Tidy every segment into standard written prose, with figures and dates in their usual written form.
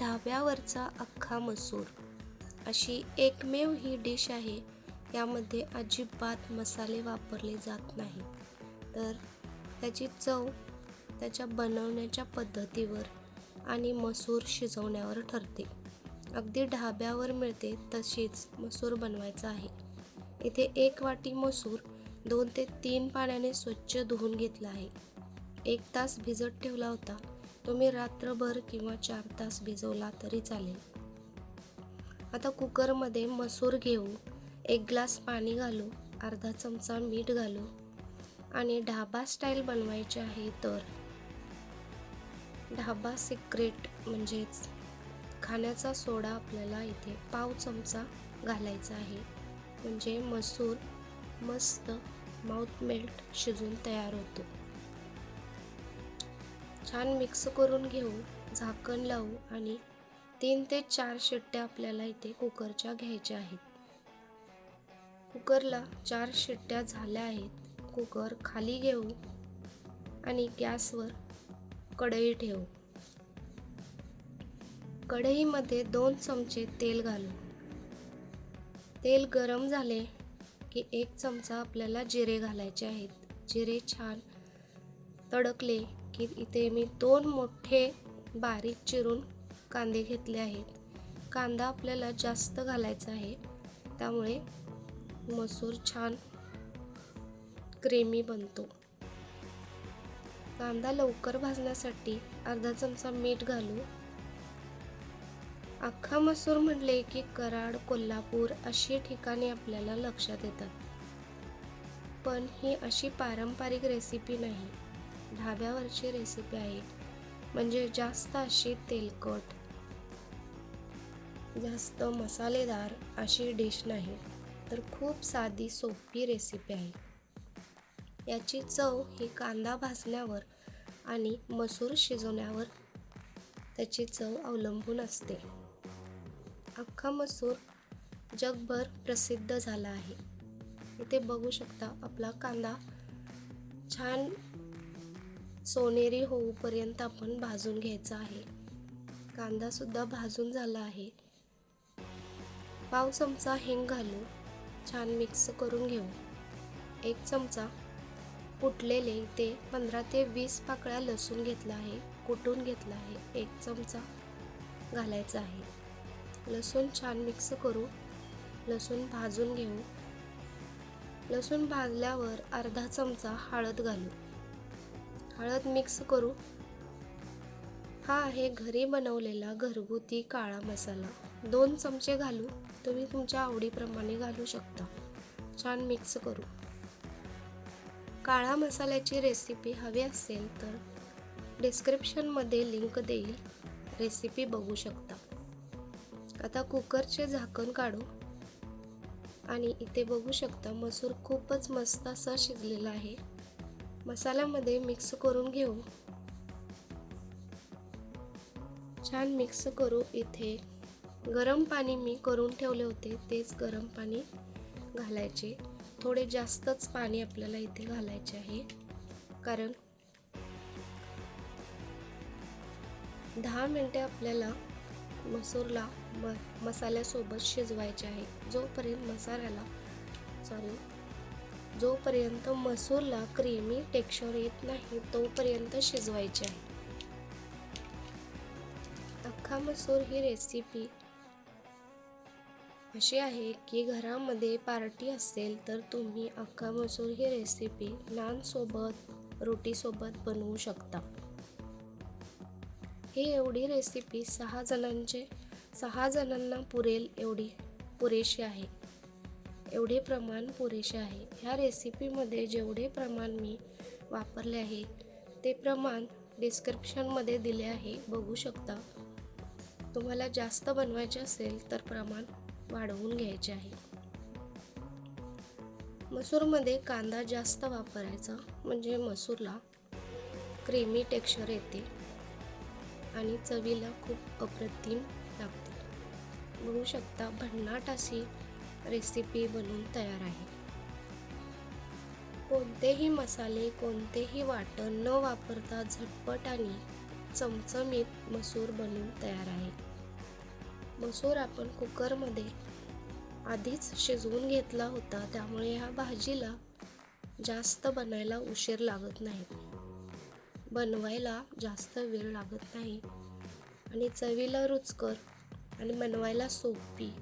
ढाब्यावरचा अख्खा मसूर अशी एकमेव ही डिश आहे यामध्ये अजिबात मसाले वापरले जात नाहीत। तर त्याची चव त्याच्या बनवण्याच्या पद्धतीवर आणि मसूर शिजवण्यावर ठरते। अगदी ढाब्यावर मिळते तशीच मसूर बनवायचा आहे। इथे 1 वाटी मसूर 2 ते 3 पाण्याने स्वच्छ धुवून घेतला आहे। 1 तास भिजत ठेवला होता। तुम्ही रात्रभर किंवा 4 तास भिजवला तरी चालेल। आता कुकरमध्ये मसूर घेऊ, 1 ग्लास पाणी घालू, अर्धा चमचा मीठ घालू आणि ढाबा स्टाईल बनवायचे आहे तर ढाबा सिक्रेट म्हणजेच खाण्याचा सोडा आपल्याला इथे पाव चमचा घालायचा आहे। म्हणजे मसूर मस्त माउथ मेल्ट शिजून तयार होतो। छान मिक्स करून घेऊ, झाकण लावू आणि 3 ते 4 शिट्ट्या आपल्याला इथे कुकरच्या घ्यायच्या आहेत। कुकरला 4 शिट्ट्या झाल्या आहेत। कुकर खाली घेऊ आणि गॅसवर कढई ठेवू। कढईमध्ये 2 चमचे तेल घालू। तेल गरम झाले की 1 चमचा आपल्याला जिरे घालायचे आहेत। जिरे छान तडकले की इथे मी 2 मोठे बारीक चिरून कांदे घेतले आहेत। कांदा आपल्याला जास्त घालायचा आहे, त्यामुळे मसूर छान क्रीमी बनतो। कांदा लवकर भाजण्यासाठी अर्धा चमचा मीठ घालू। अख्खा मसूर म्हटले की कराड, कोल्हापूर अशी ठिकाणे आपल्याला लक्षात येतात, पण ही अशी पारंपरिक रेसिपी नाही, ढाब्यावरची रेसिपी आहे। म्हणजे जास्त अशी तेलकट, जास्त मसालेदार अशी डिश नाही, तर खूप साधी सोपी रेसिपी आहे। याची चव ही कांदा भाजण्यावर आणि मसूर शिजवण्यावर त्याची चव अवलंबून असते। अख्खा मसूर जगभर प्रसिद्ध झाला आहे। इथे बघू शकता आपला कांदा छान सोनेरी होऊपर्यंत आपण भाजून घ्यायचा आहे। कांदा सुद्धा भाजून झाला आहे। पाव चमचा हिंग घालू, छान मिक्स करून घेऊ। 1 चमचा कुटलेले इथे 15 ते 20 पाकळ्या लसूण घेतला आहे, कुटून घेतला आहे, 1 चमचा घालायचा आहे। लसूण छान मिक्स करू, लसूण भाजून घेऊ। लसूण भाजल्यावर अर्धा चमचा हळद घालू, हळद मिक्स करू। हा आहे घरी बनवलेला घरगुती काळा मसाला, 2 चमचे घालू, तुम्ही तुमच्या आवडीप्रमाणे घालू शकता। छान मिक्स करू। काळा मसाल्याची रेसिपी हवी असेल तर डिस्क्रिप्शनमध्ये लिंक देईल, रेसिपी बघू शकता। आता कुकरचे झाकण काढू आणि इथे बघू शकता मसूर खूपच मस्त असा शिजलेला आहे। मसाल्यामध्ये मिक्स करून घेऊ, छान मिक्स करू। इथे गरम पाणी मी करून ठेवले होते, तेच गरम पाणी घालायचे। थोडे जास्तच पाणी आपल्याला इथे घालायचे आहे, कारण 10 मिनिटे आपल्याला मसूरला मसाल्यासोबत शिजवायचे आहे। जोपर्यंत मसूरला क्रीमी टेक्स्चर येत नाही तोपर्यंत शिजवायचे आहे। अख्खा मसूर ही रेसिपी अशी आहे की घरामध्ये पार्टी असेल तर तुम्ही अख्खा मसूर ही रेसिपी नान सोबत, रोटी सोबत बनवू शकता। ही एवढी रेसिपी 6 जणांना पुरेल एवढी पुरेशी आहे, एवढे प्रमाण पुरेसे आहे। ह्या रेसिपीमध्ये जेवढे प्रमाण मी वापरले आहे ते प्रमाण डिस्क्रिप्शनमध्ये दिले आहे, बघू शकता। तुम्हाला जास्त बनवायचे असेल तर प्रमाण वाढवून घ्यायचे आहे। मसूरमध्ये कांदा जास्त वापरायचा, म्हणजे मसूरला क्रीमी टेक्स्चर येते आणि चवीला खूप अप्रतिम लागते। बघू शकता भन्नाट अशी रेसिपी बनवून तयार आहे। कोणतेही मसाले, कोणतेही वाटण न वापरता झटपट आणि चमचमीत मसूर बनवून तयार आहे। मसूर आपण कुकरमध्ये आधीच शिजवून घेतला होता, त्यामुळे ह्या भाजीला जास्त बनायला उशीर लागत नाही, बनवायला जास्त वेळ लागत नाही आणि चवीला रुचकर आणि बनवायला सोपी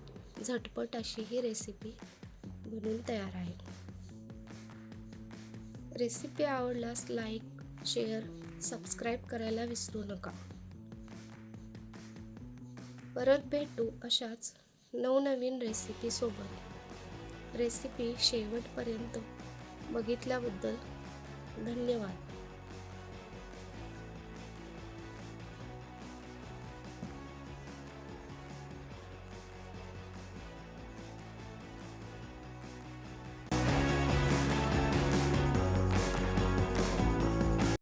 झटपट अशी ही रेसिपी बनवून तयार आहे. रेसिपी आवडल्यास लाईक, शेअर, सबस्क्राईब करायला विसरू नका. परत भेटू अशाच नवनवीन रेसिपी सोबत. रेसिपी शेवटपर्यंत बघितल्याबद्दल धन्यवाद.